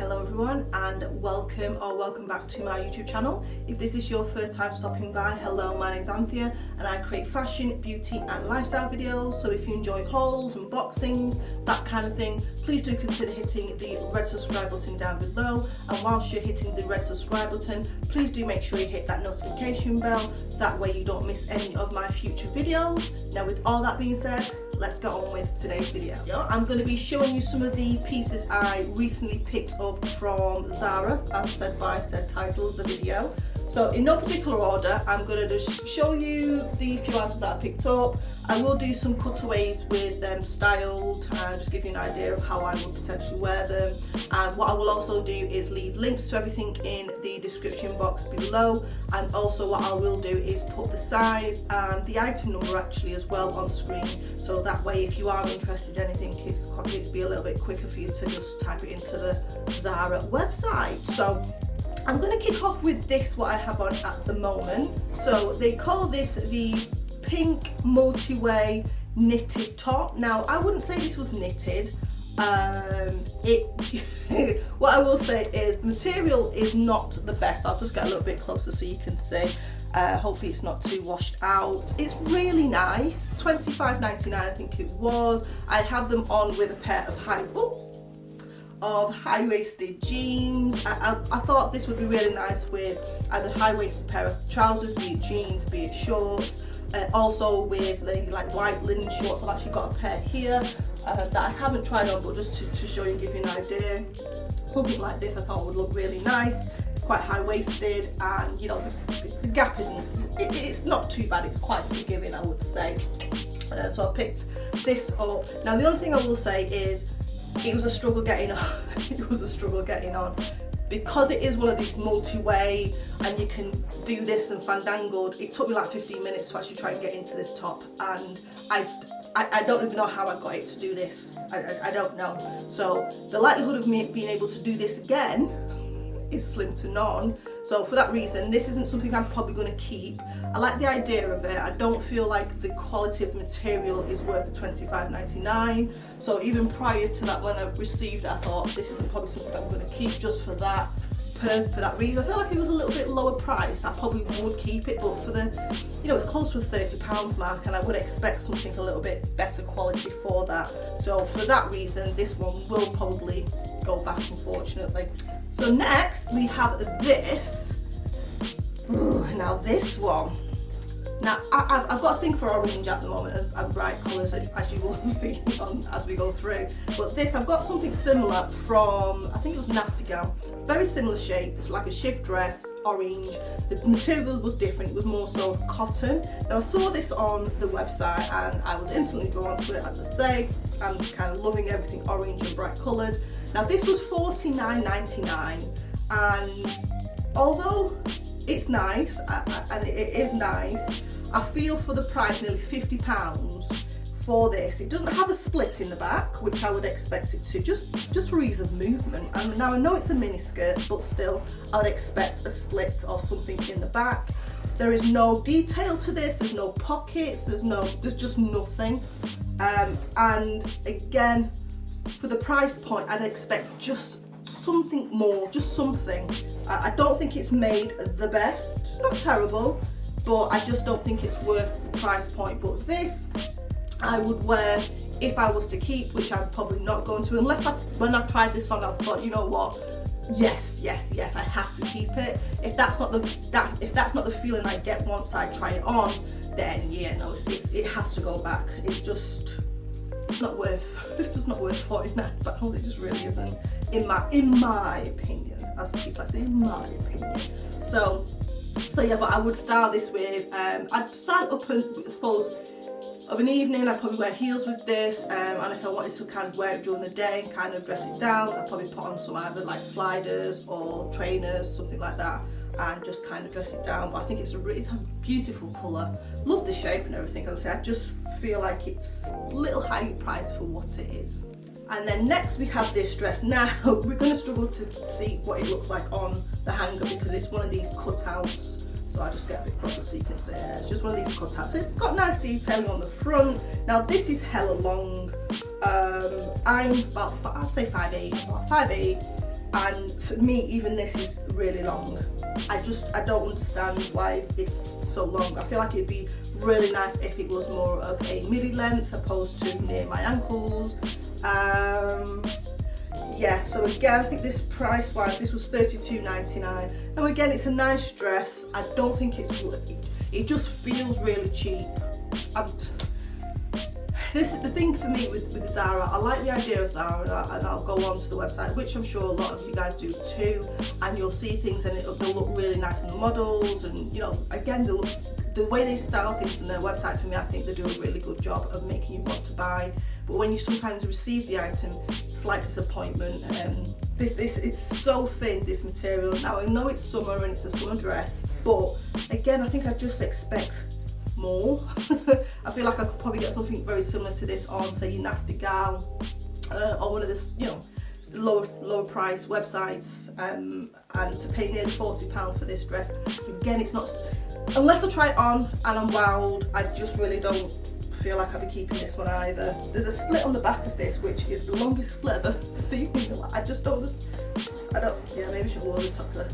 Hello everyone, and welcome back to my YouTube channel. If this is your first time stopping by, hello, my name's Anthea and I create fashion, beauty and lifestyle videos. So if you enjoy hauls, unboxings, that kind of thing, please do consider hitting the red subscribe button down below. And whilst you're hitting the red subscribe button, please do make sure you hit that notification bell. That way you don't miss any of my future videos. Now with all that being said, let's get on with today's video. I'm going to be showing you some of the pieces I recently picked up from Zara, as said by said title of the video. So in no particular order, I'm going to just show you the few items that I picked up. I will do some cutaways with them styled and just give you an idea of how I would potentially wear them. And what I will also do is leave links to everything in the description box below. And also what I will do is put the size and the item number actually as well on screen. So that way if you are interested in anything, it's be a little bit quicker for you to just type it into the Zara website. So I'm going to kick off with this, what I have on at the moment. So they call this the pink multi-way knitted top. Now I wouldn't say this was knitted. What I will say is the material is not the best. I'll just get a little bit closer so you can see. Hopefully it's not too washed out. It's really nice. $25.99 I think it was. I had them on with a pair of high-waisted jeans. I thought this would be really nice with either high-waisted pair of trousers, be it jeans, be it shorts. Also with like white linen shorts. I've actually got a pair here that I haven't tried on, but just to show you and give you an idea. Something like this I thought would look really nice. It's quite high-waisted, and you know the gap it's not too bad. It's quite forgiving, I would say. So I picked this up. Now the only thing I will say is it was a struggle getting on. It was a struggle getting on because it is one of these multi-way and you can do this and fandangled. It took me like 15 minutes to actually try and get into this top, and I don't even know how I got it to do this. I don't know. So the likelihood of me being able to do this again is slim to none. So for that reason, this isn't something I'm probably going to keep. I like the idea of it. I don't feel like the quality of the material is worth the $25.99. So even prior to that, when I received it, I thought this isn't probably something I'm going to keep just for that reason. I feel like if it was a little bit lower price, I probably would keep it, but for the, you know, it's close to the £30 mark, and I would expect something a little bit better quality for that. So for that reason, this one will probably go back, unfortunately. So next we have this. Ooh, now this one. Now I've got a thing for orange at the moment and bright colours, as you will see as we go through. But this, I've got something similar from, I think it was Nasty Gal. Very similar shape. It's like a shift dress, orange. The material was different. It was more so cotton. Now I saw this on the website and I was instantly drawn to it. As I say, I'm kind of loving everything orange and bright coloured. Now this was $49.99, and although it's nice and it is nice, I feel for the price, nearly £50 for this. It doesn't have a split in the back, which I would expect it to, just for ease of movement. And now I know it's a mini skirt, but still I would expect a split or something in the back. There is no detail to this. There's no pockets. There's just nothing. And again, for the price point, I'd expect just something more, just something. I don't think it's made the best, not terrible, but I just don't think it's worth the price point. But this I would wear if I was to keep, which I'm probably not going to, unless when I tried this on, I thought, you know what, yes, I have to keep it. If that's not the feeling I get once I try it on, then yeah, no, it has to go back. It's just not worth £49. It just really isn't, in my opinion, as people like say, in my opinion. So yeah, but I would style this with I'd style it up, and I suppose of an evening I'd probably wear heels with this, and if I wanted to kind of wear it during the day and kind of dress it down, I'd probably put on some either like sliders or trainers, something like that, and just kind of dress it down. But I think it's a beautiful colour. Love the shape and everything. As I say, I just feel like it's a little highly priced for what it is. And then next we have this dress. Now we're going to struggle to see what it looks like on the hanger because it's one of these cutouts. So I'll just get a bit closer so you can see it. It's just one of these cutouts. So it's got nice detailing on the front. Now this is hella long. I'm about, I'd say 5'8", about 5'8". and for me even this is really long. I don't understand why it's so long. I feel like it'd be really nice if it was more of a midi length opposed to near my ankles. Yeah, so again, I think this price wise, this was $32.99. Now again, it's a nice dress. I don't think it's, it just feels really cheap. This is the thing for me with Zara. I like the idea of Zara, and I'll go on to the website, which I'm sure a lot of you guys do too, and you'll see things and they'll look really nice in the models, and you know, again, the way they style things on their website, for me, I think they do a really good job of making you want to buy. But when you sometimes receive the item, slight disappointment. It's so thin, this material. Now I know it's summer and it's a summer dress, but again, I think I just expect more. I feel like I could probably get something very similar to this on, say, your Nasty Gal, or one of the, you know, lower price websites, and to pay nearly £40 for this dress. Again, it's not, unless I try it on and I'm wowed, I just really don't feel like I'll be keeping this one either. There's a split on the back of this, which is the longest split I've ever seen. I just don't, yeah, maybe I should lower this top there.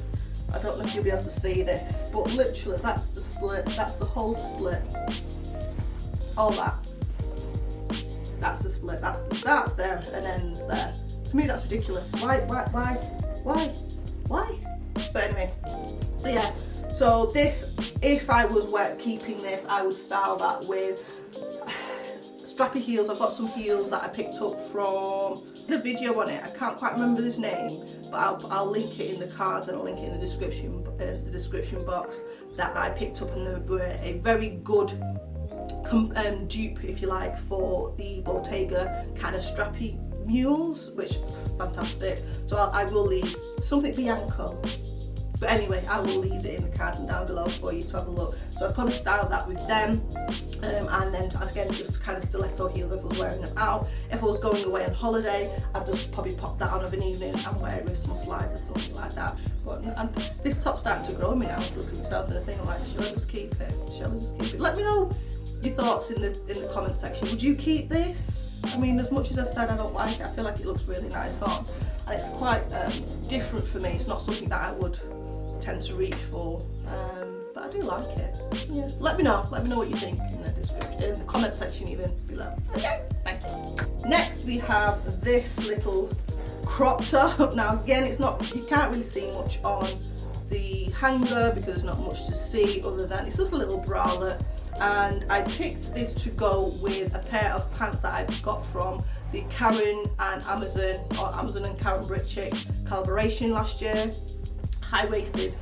I don't know if you'll be able to see this, but literally that's the split, that's the whole split. All that. That's the split, that's the starts there and ends there. To me that's ridiculous. Why? But anyway, so yeah, so this, if I was keeping this, I would style that with strappy heels. I've got some heels that I picked up from the video on it. I can't quite remember his name, but I'll link it in the cards and I'll link it in the description box, that I picked up, and they were a very good dupe, if you like, for the Bottega kind of strappy mules, which fantastic. So I will leave something Bianco. But anyway, I will leave it in the cards and down below for you to have a look. So I'd probably style that with them, and then again just kind of stiletto heels if I was wearing them out. If I was going away on holiday, I'd just probably pop that on of an evening and wear it with some slides or something like that. But and this top's starting to grow on me now. I look at myself and I think, I'm like, shall I just keep it? Shall I just keep it? Let me know your thoughts in the comment section. Would you keep this? I mean, as much as I've said I don't like it, I feel like it looks really nice on, and it's quite different for me. It's not something that I would tend to reach for, but I do like it. Yeah. Let me know what you think in the comment section even below. Okay, thank you. Next we have this little crop top. Now again, it's not, you can't really see much on the hanger because there's not much to see other than it's just a little bralette, and I picked this to go with a pair of pants that I got from the Karen and Amazon, or Amazon and Karen Britchick collaboration last year. High-waisted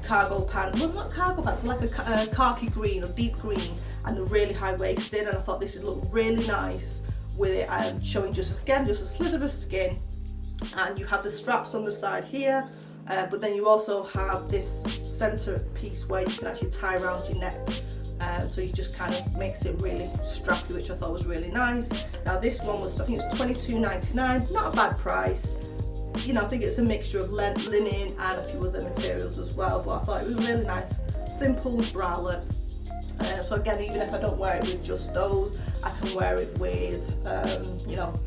cargo pants, well, not cargo pants, like a khaki green or deep green, and they're really high-waisted, and I thought this would look really nice with it, showing just a slither of skin, and you have the straps on the side here, but then you also have this center piece where you can actually tie around your neck, so it just kind of makes it really strappy, which I thought was really nice. Now this one was, I think it's $22.99, not a bad price. You know, I think it's a mixture of linen and a few other materials as well, but I thought it was really nice, simple bralette. So again, even if I don't wear it with just those, I can wear it with, you know,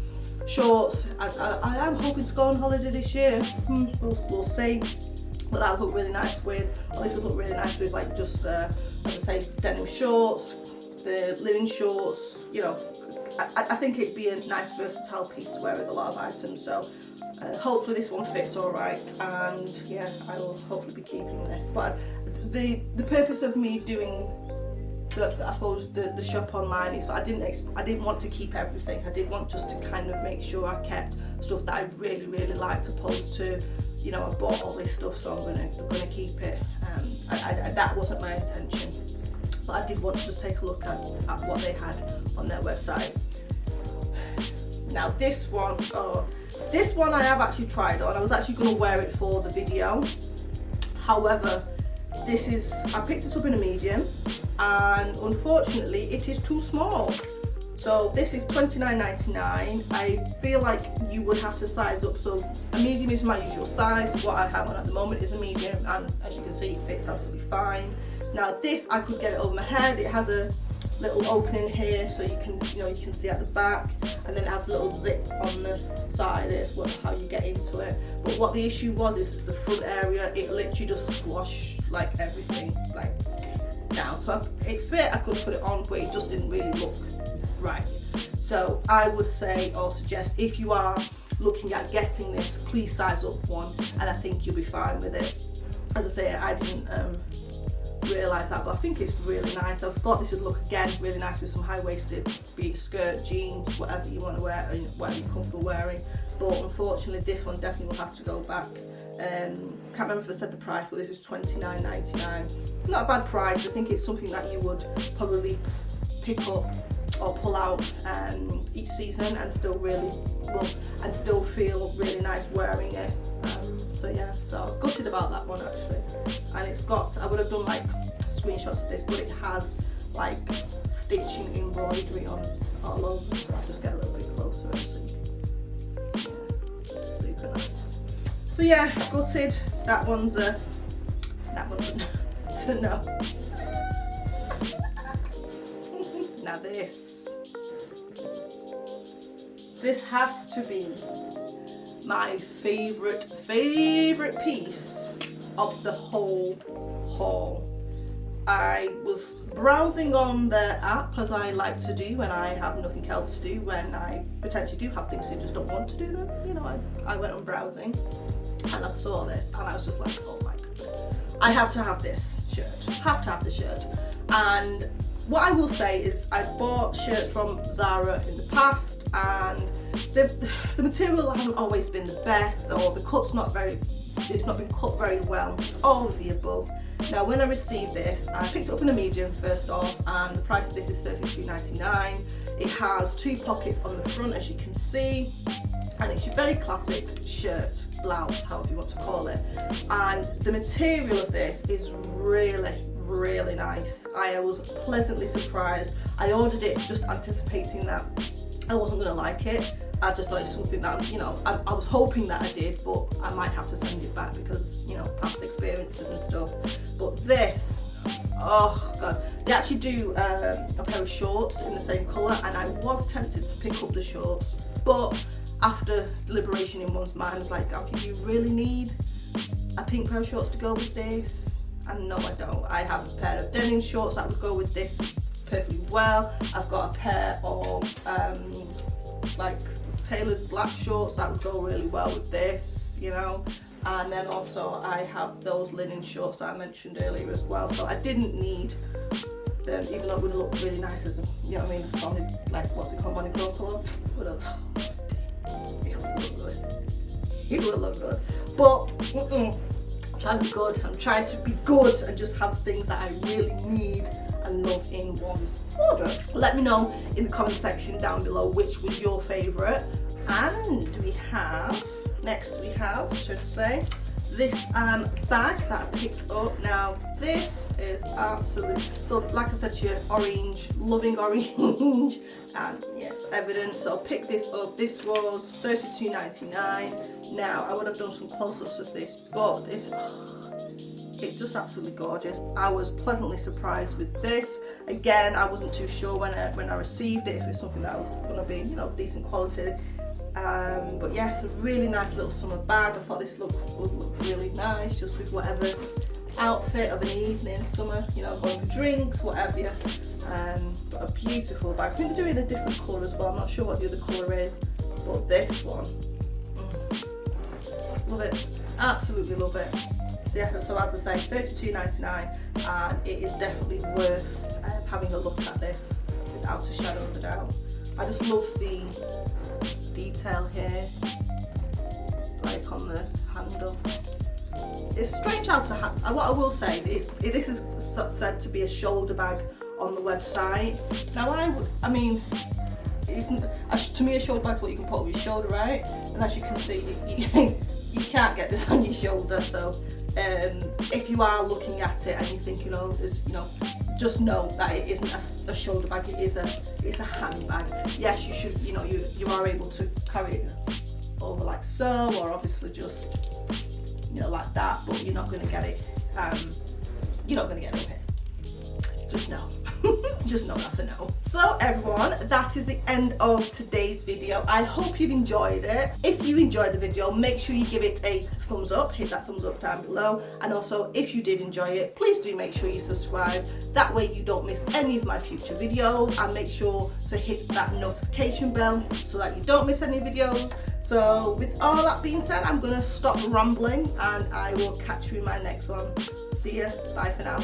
shorts. I am hoping to go on holiday this year. We'll see. But that would look really nice with, or this would look really nice with, like, just, as I say, denim shorts, the linen shorts. You know, I think it'd be a nice versatile piece to wear with a lot of items. So hopefully this one fits all right, and yeah, I will hopefully be keeping this. But the purpose of me doing I suppose the shop online is, I didn't want to keep everything. I did want just to kind of make sure I kept stuff that I really liked, opposed to, you know, I bought all this stuff, so I'm gonna keep it. That wasn't my intention, but I did want to just take a look at what they had on their website. Now this one I have actually tried on. I was actually going to wear it for the video. However, I picked this up in a medium, and unfortunately it is too small. So this is $29.99. I feel like you would have to size up. So a medium is my usual size. What I have on at the moment is a medium, and as you can see, it fits absolutely fine. Now this, I could get it over my head. It has a little opening here, so you can see at the back, and then it has a little zip on the side. It's how you get into it. But what the issue was is the front area, it literally just squashed like everything like down. So it fit, I could put it on, but it just didn't really look right. So I would say or suggest, if you are looking at getting this, please size up one, and I think you'll be fine with it. As I say, I didn't realise that, but I think it's really nice. I thought this would look again really nice with some high-waisted, be it skirt, jeans, whatever you want to wear, or whatever you're comfortable wearing. But unfortunately this one definitely will have to go back. Can't remember if I said the price, but this is $29.99. Not a bad price. I think it's something that you would probably pick up or pull out each season and still still feel really nice wearing it. So yeah, so I was gutted about that one actually. And it's got, I would have done like screenshots of this, but it has like stitching embroidery on all over. So I'll just get a little bit closer and see. Yeah, super nice. So yeah, gutted. That one's a no. Now this has to be my favourite piece of the whole haul. I was browsing on the app, as I like to do when I have nothing else to do, when I potentially do have things to just don't want to do them. You know, I went on browsing and I saw this and I was just like, oh my god, I have to have this shirt, have to have the shirt. And what I will say is I've bought shirts from Zara in the past, and the material hasn't always been the best, or the cut's it's not been cut very well, all of the above. Now when I received this, I picked it up in a medium first off, and the price of this is $32.99. It has 2 pockets on the front, as you can see, and it's your very classic shirt, blouse, however you want to call it. And the material of this is really nice. I was pleasantly surprised. I ordered it just anticipating that I wasn't going to like it. I just thought it's something that, you know, I was hoping that I did, but I might have to send it back because, you know, past experiences and stuff. But this, oh god, they actually do a pair of shorts in the same colour, and I was tempted to pick up the shorts, but after deliberation in one's mind, I was like, okay, do you really need a pink pair of shorts to go with this? And no, I don't. I have a pair of denim shorts that would go with this perfectly well. I've got a pair of like tailored black shorts that would go really well with this, you know. And then also I have those linen shorts that I mentioned earlier as well. So I didn't need them, even though it would have looked really nice as a, you know what I mean, a solid, like, what's it called, monochrome colour. Would have, it would look good. It would look good. But I'm trying to be good. I'm trying to be good and just have things that I really need and love in one order. Let me know in the comment section down below which was your favourite. And next we have, should I say, this bag that I picked up. Now this is absolute, so like I said to you, orange, loving orange, and yes, evident. So I picked this up. This was $32.99. Now I would have done some close-ups of this, but it's just absolutely gorgeous. I was pleasantly surprised with this. Again, I wasn't too sure when I received it if it's something that was going to be, you know, decent quality. But yeah, it's a really nice little summer bag. I thought this would look really nice just with whatever outfit of an evening, summer, you know, going for drinks, whatever. But a beautiful bag. I think they're doing a different colour as well. I'm not sure what the other colour is, but this one, love it, absolutely love it. So yeah, so as I say, $32.99, and it is definitely worth having a look at this without a shadow of a doubt. I just love the detail here, like on the handle. It's strange how to what I will say is this is said to be a shoulder bag on the website. Now I mean, to me a shoulder bag is what you can put over your shoulder, right? And as you can see, you can't get this on your shoulder. So if you are looking at it and you think, you know, just know that it isn't a shoulder bag. It's a handbag. Yes, you should, you know, you are able to carry it over like so, or obviously just, you know, like that. But you're not going to get it. You're not going to get it over here. Just know. Just know that's a no. So everyone, that is the end of today's video. I hope you've enjoyed it. If you enjoyed the video, make sure you give it a thumbs up, hit that thumbs up down below, and also if you did enjoy it, please do make sure you subscribe. That way you don't miss any of my future videos, and make sure to hit that notification bell so that you don't miss any videos. So with all that being said, I'm gonna stop rambling and I will catch you in my next one. See ya, bye for now.